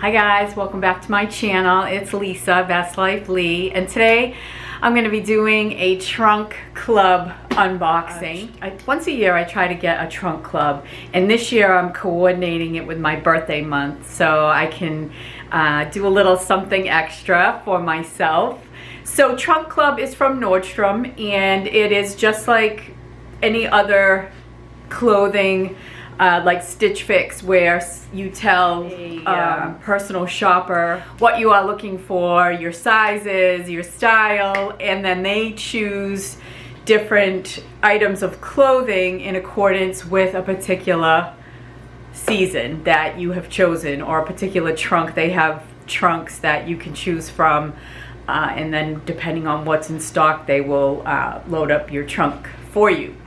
Hi guys, welcome back to my channel. It's Lisa, Best Life Lee, and today I'm going to be doing a trunk club unboxing. Once a year I try to get a trunk club, and this year I'm coordinating it with my birthday month so I can do a little something extra for myself. So trunk club is from Nordstrom, and it is just like any other clothing like Stitch Fix, where you tell a personal shopper what you are looking for, your sizes, your style, and then they choose different items of clothing in accordance with a particular season that you have chosen, or a particular trunk. They have trunks that you can choose from, and then depending on what's in stock, they will load up your trunk for you.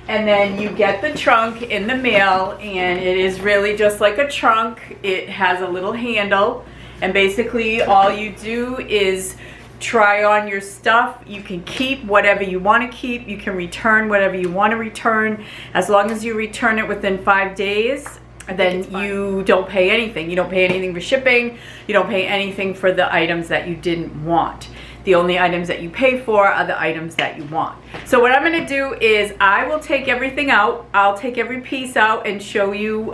And then you get the trunk in the mail, and it is really just like a trunk. It has a little handle, and basically all you do is try on your stuff. You can keep whatever you want to keep. You can return whatever you want to return. As long as you return it within 5 days, then you don't pay anything. You don't pay anything for shipping. You don't pay anything for the items that you didn't want. The only items that you pay for are the items that you want. So what I'm going to do is I will take everything out. I'll take every piece out and show you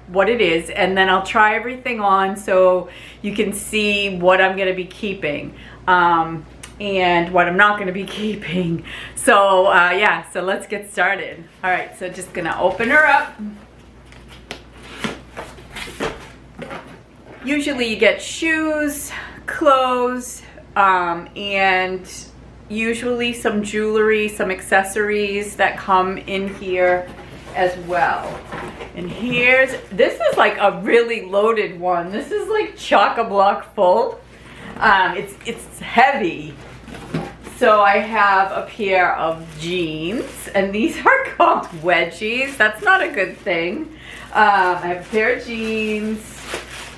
what it is, and then I'll try everything on so you can see what I'm going to be keeping and what I'm not going to be keeping. So yeah, so let's get started. All right, so just going to open her up. Usually you get shoes, clothes, and usually some jewelry, some accessories that come in here as well. And this is like a really loaded one. This is like chock-a-block full. It's heavy. So I have a pair of jeans, and these are called wedgies. That's not a good thing. I have a pair of jeans.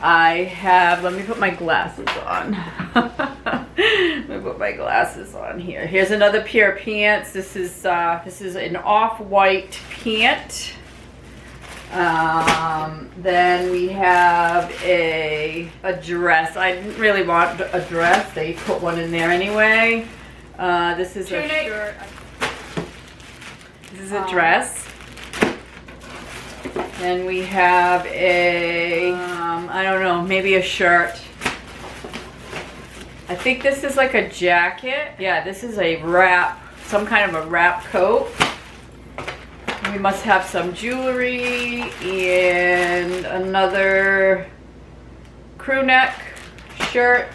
Let me put my glasses on. Let me put my glasses on here. Here's another pair of pants. This is an off-white pant. Then we have a dress. I didn't really want a dress. They put one in there anyway. This is a shirt. This is a dress. Then we have a, I don't know, maybe a shirt. I think this is like a jacket. Yeah, this is a wrap, some kind of a wrap coat. We must have some jewelry and another crew neck shirt.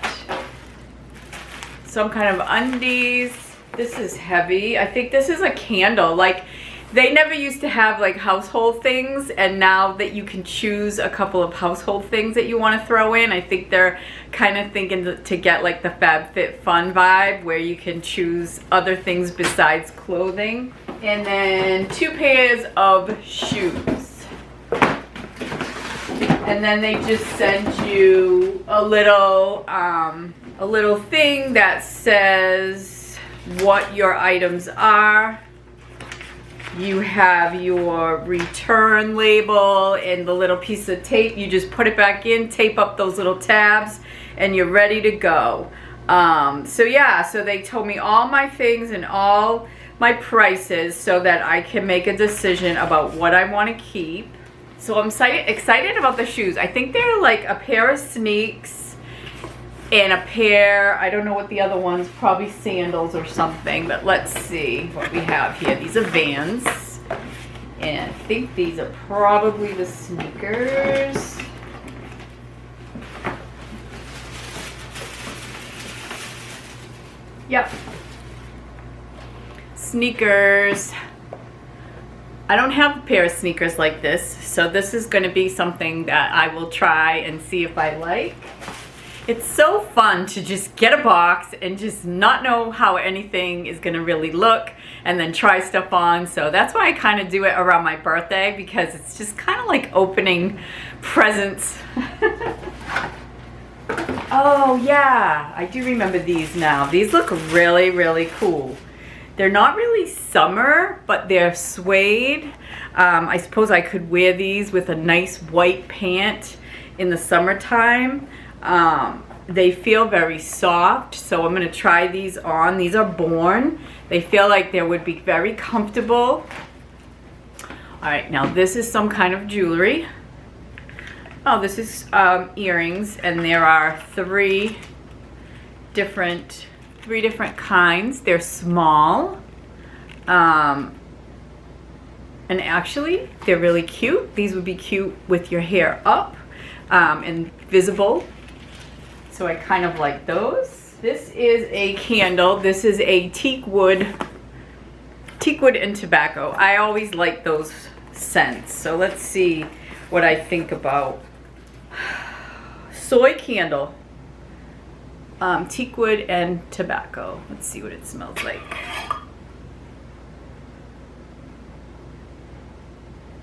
Some kind of undies. This is heavy. I think this is a candle. Like, they never used to have like household things, and now that you can choose a couple of household things that you want to throw in, I think they're kind of thinking to get like the FabFitFun vibe, where you can choose other things besides clothing. And then 2 pairs of shoes. And then they just send you a little thing that says what your items are. You have your return label and the little piece of tape. You just put it back in, tape up those little tabs, and you're ready to go. So yeah, so they told me all my things and all my prices so that I can make a decision about what I want to keep. So I'm excited about the shoes. I think they're like a pair of sneaks and a pair, I don't know what the other one's, probably sandals or something, but let's see what we have here. These are Vans, and I think these are probably the sneakers. Yep. Sneakers. I don't have a pair of sneakers like this, so this is going to be something that I will try and see if I like. It's so fun to just get a box and just not know how anything is going to really look, and then try stuff on. So that's why I kind of do it around my birthday, because it's just kind of like opening presents. Oh yeah, I do remember these now. These look really, really cool. They're not really summer, but they're suede. I suppose I could wear these with a nice white pant in the summertime. They feel very soft, so I'm going to try these on. These are Born. They feel like they would be very comfortable. All right, now this is some kind of jewelry. Oh, this is earrings, and there are three different kinds. They're small, and actually they're really cute. These would be cute with your hair up and visible. So I kind of like those. This is a candle. This is a teak wood and tobacco. I always like those scents. So let's see what I think about soy candle. Teak wood and tobacco. Let's see what it smells like.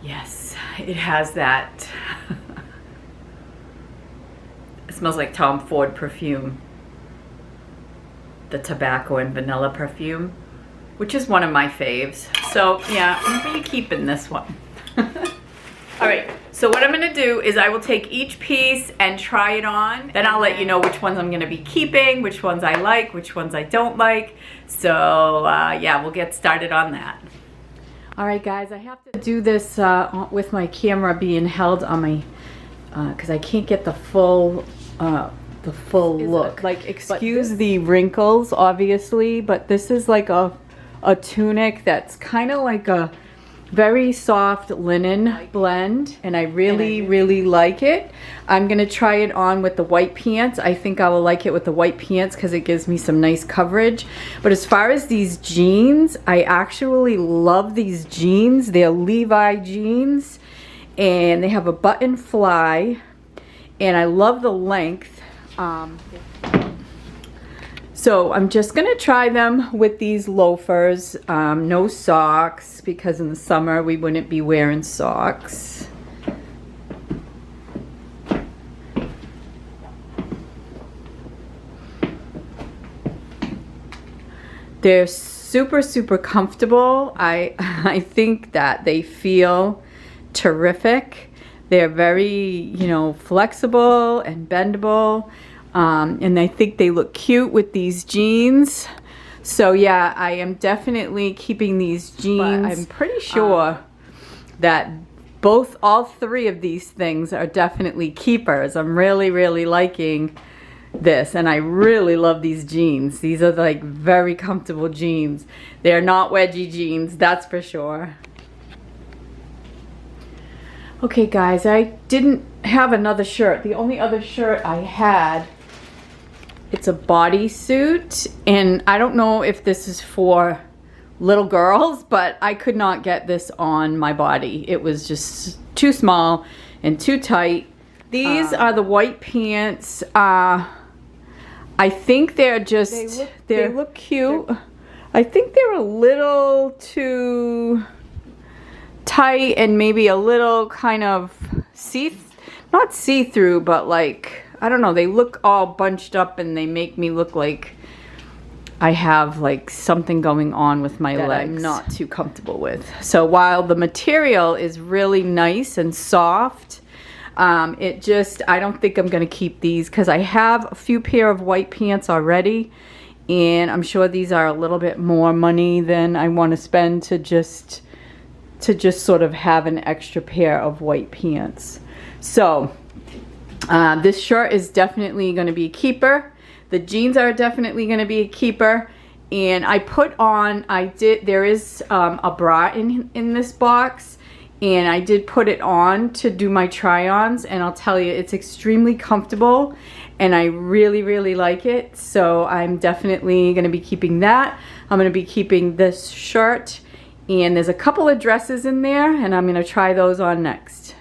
Yes, it has that. It smells like Tom Ford perfume. The tobacco and vanilla perfume, which is one of my faves. So yeah, I'm gonna be keeping this one. All right, so what I'm gonna do is I will take each piece and try it on. Then I'll let you know which ones I'm gonna be keeping, which ones I like, which ones I don't like. So yeah, we'll get started on that. All right, guys, I have to do this with my camera being held on my, because I can't get the full look. Like, excuse the wrinkles, obviously, but this is like a tunic that's kind of like a very soft linen blend, and I really like it. I'm gonna try it on with the white pants. I think I will like it with the white pants because it gives me some nice coverage. But as far as these jeans, I actually love these jeans. They're Levi jeans, and they have a button fly, and I love the length. So I'm just gonna try them with these loafers, no socks, because in the summer we wouldn't be wearing socks. They're super comfortable. I think that they feel terrific. They're very, you know, flexible and bendable. And I think they look cute with these jeans. So yeah, I am definitely keeping these jeans. But I'm pretty sure that all three of these things are definitely keepers. I'm really liking this, and I really love these jeans. These are like very comfortable jeans. They're not wedgie jeans, that's for sure. Okay guys, I didn't have another shirt. The only other shirt I had, it's a bodysuit, and I don't know if this is for little girls, but I could not get this on my body. It was just too small and too tight. These are the white pants. I think they're just, they look cute. I think they're a little too tight and maybe a little kind of not see-through, but like, I don't know, they look all bunched up and they make me look like I have like something going on with my legs I'm not too comfortable with. So while the material is really nice and soft, I don't think I'm gonna keep these because I have a few pair of white pants already, and I'm sure these are a little bit more money than I want to spend to just sort of have an extra pair of white pants. So this shirt is definitely going to be a keeper. The jeans are definitely going to be a keeper. And I put on, there is a bra in this box, and I did put it on to do my try-ons, and I'll tell you, it's extremely comfortable, and I really like it. So I'm definitely going to be keeping that. I'm going to be keeping this shirt, and there's a couple of dresses in there, and I'm going to try those on next.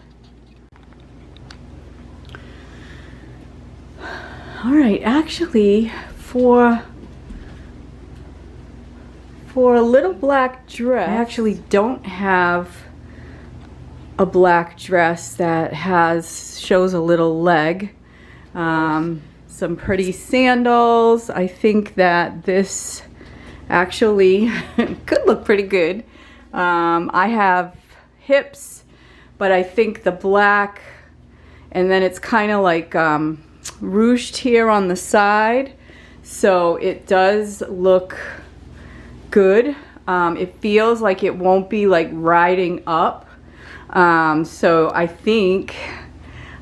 All right, actually, for a little black dress, I actually don't have a black dress that shows a little leg. Some pretty sandals. I think that this actually could look pretty good. I have hips, but I think the black and then it's kind of like ruched here on the side, so it does look good. It feels like it won't be like riding up, so I think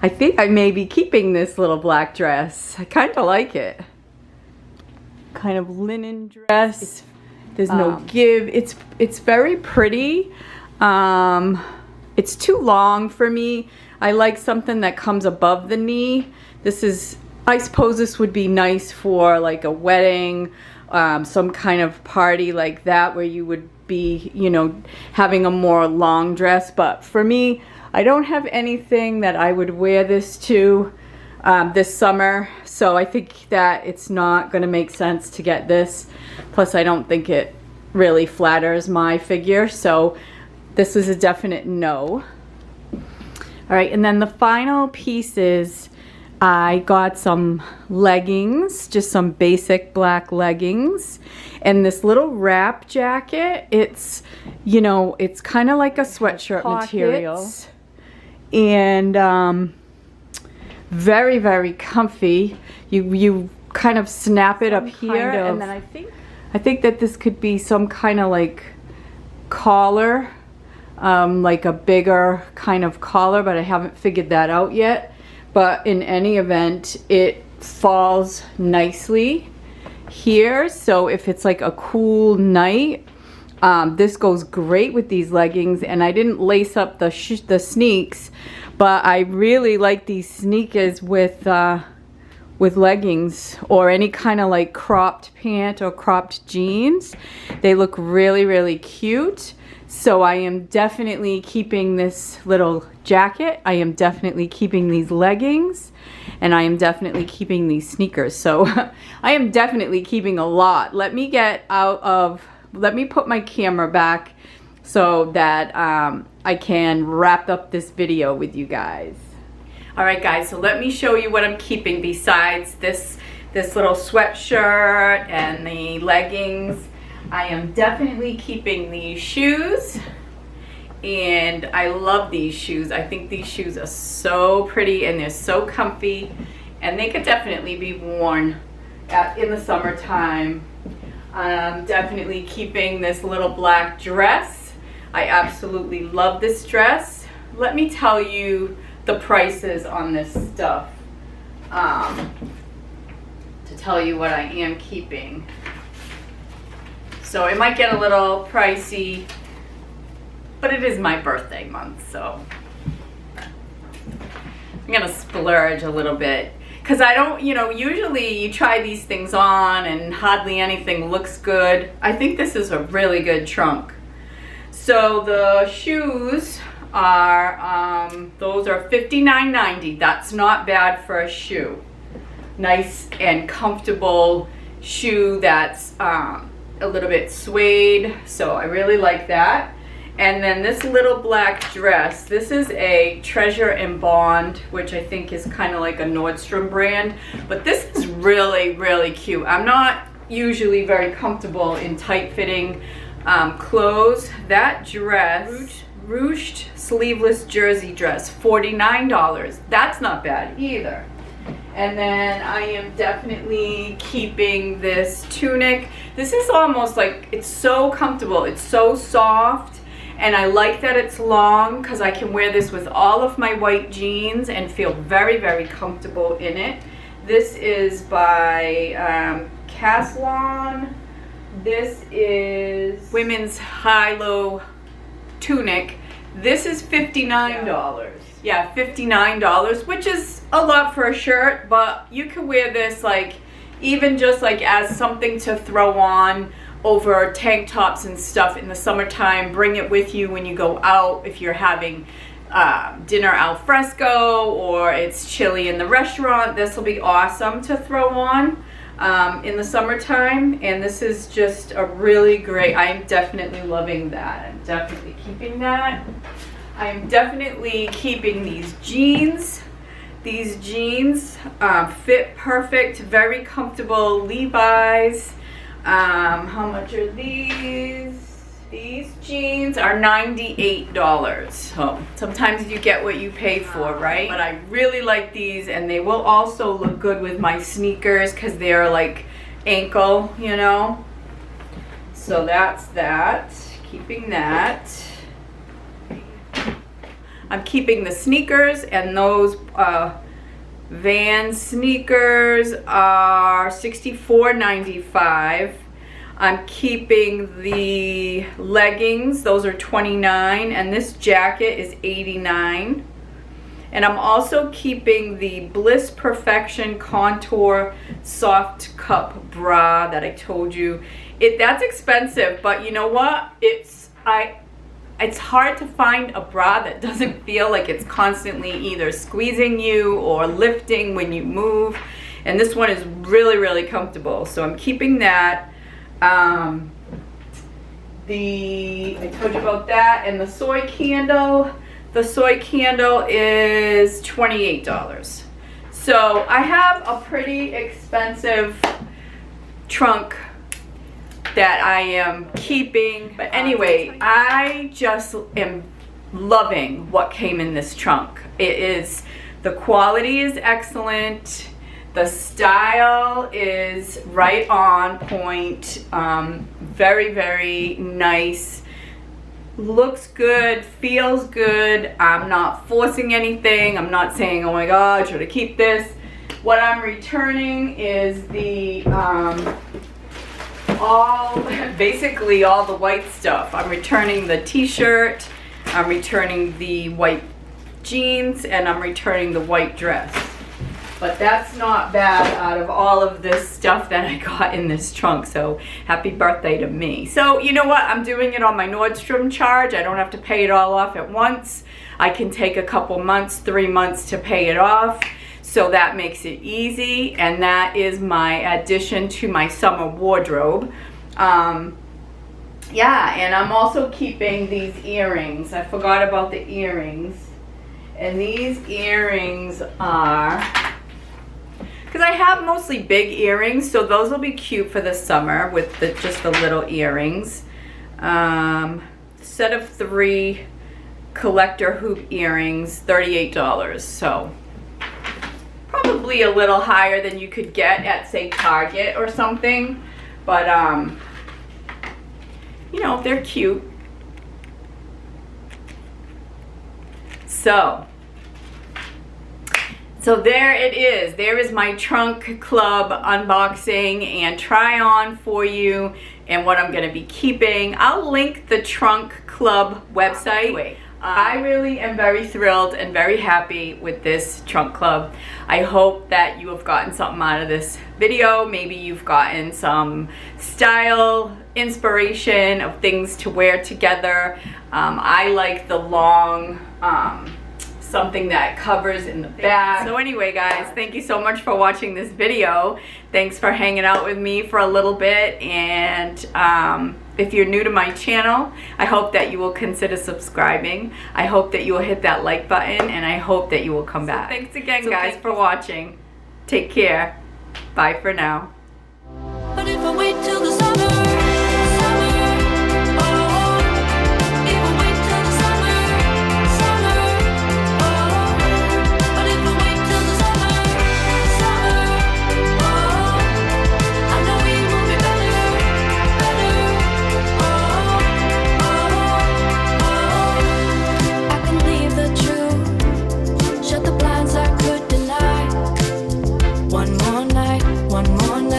I may be keeping this little black dress. I kind of like it. Kind of linen dress. There's no give. It's very pretty. It's too long for me. I like something that comes above the knee. I suppose this would be nice for like a wedding, some kind of party like that where you would be, you know, having a more long dress. But for me, I don't have anything that I would wear this to this summer, so I think that it's not going to make sense to get this. Plus, I don't think it really flatters my figure, so this is a definite no. All right, and then the final pieces, I got some leggings, just some basic black leggings, and this little wrap jacket. It's, you know, it's kind of like a sweatshirt material, and very, very comfy. You kind of snap it up here, and then I think that this could be some kind of like collar, like a bigger kind of collar, but I haven't figured that out yet. But in any event, it falls nicely here, so if it's like a cool night, this goes great with these leggings. And I didn't lace up the sneaks, but I really like these sneakers with leggings or any kind of like cropped pant or cropped jeans. They look really, really cute. So I am definitely keeping this little jacket. I am definitely keeping these leggings, and I am definitely keeping these sneakers. So I am definitely keeping a lot. Let me put my camera back so that I can wrap up this video with you guys. All right, guys, so let me show you what I'm keeping besides this little sweatshirt and the leggings. I am definitely keeping these shoes, and I love these shoes. I think these shoes are so pretty and they're so comfy, and they could definitely be worn in the summertime. I'm definitely keeping this little black dress. I absolutely love this dress. Let me tell you the prices on this stuff to tell you what I am keeping. So it might get a little pricey, but it is my birthday month, so I'm gonna splurge a little bit. Because I don't, you know, usually you try these things on and hardly anything looks good. I think this is a really good trunk. So the shoes are, those are $59.90. That's not bad for a shoe. Nice and comfortable shoe that's a little bit suede, so I really like that. And then this little black dress, this is a Treasure and Bond, which I think is kind of like a Nordstrom brand, but this is really, really cute. I'm not usually very comfortable in tight-fitting clothes. That dress, ruched sleeveless jersey dress, $49. That's not bad either. And then I am definitely keeping this tunic. This is almost like, it's so comfortable, it's so soft, and I like that it's long because I can wear this with all of my white jeans and feel very, very comfortable in it. This is by Caslon. This is women's high-low tunic. This is $59. Yeah, $59, which is a lot for a shirt, but you can wear this like, even just like as something to throw on over tank tops and stuff in the summertime. Bring it with you when you go out, if you're having dinner al fresco or it's chilly in the restaurant. This will be awesome to throw on in the summertime, and this is just a really great, I'm definitely loving that. I'm definitely keeping that. I'm definitely keeping these jeans. These jeans fit perfect, very comfortable Levi's. How much are these? These jeans are $98. So sometimes you get what you pay for, right? But I really like these, and they will also look good with my sneakers because they're like ankle, you know. So that's that. Keeping that. I'm keeping the sneakers, and those Vans sneakers are $64.95. I'm keeping the leggings, those are $29, and this jacket is $89. And I'm also keeping the Bliss Perfection Contour Soft Cup Bra that I told you. That's expensive, but you know what? It's hard to find a bra that doesn't feel like it's constantly either squeezing you or lifting when you move. And this one is really, really comfortable. So I'm keeping that. I told you about that. And the soy candle. The soy candle is $28. So I have a pretty expensive trunk that I am keeping. But anyway, I just am loving what came in this trunk. The quality is excellent. The style is right on point. Very, very nice. Looks good, feels good. I'm not forcing anything. I'm not saying, oh my God, should I keep this? What I'm returning is the basically all the white stuff. I'm returning the t-shirt, I'm returning the white jeans, and I'm returning the white dress. But that's not bad out of all of this stuff that I got in this trunk. So happy birthday to me. So you know what? I'm doing it on my Nordstrom charge. I don't have to pay it all off at once. I can take a couple months, 3 months to pay it off. So that makes it easy. And that is my addition to my summer wardrobe. Yeah, and I'm also keeping these earrings. I forgot about the earrings. And these earrings are... because I have mostly big earrings, so those will be cute for the summer with just the little earrings. Set of 3 collector hoop earrings, $38. So probably a little higher than you could get at, say, Target or something. But, you know, they're cute. So there it is. There is my trunk club unboxing and try on for you and what I'm going to be keeping. I'll link the trunk club website. I really am very thrilled and very happy with this trunk club. I hope that you have gotten something out of this video. Maybe you've gotten some style inspiration of things to wear together. I like the long something that covers in the back. So anyway, guys, thank you so much for watching this video. Thanks for hanging out with me for a little bit. And if you're new to my channel, I hope that you will consider subscribing. I hope that you will hit that like button, and I hope that you will come back. Thanks again, guys, for watching. Take care. Bye for now. But if I wait till the summer, one more night,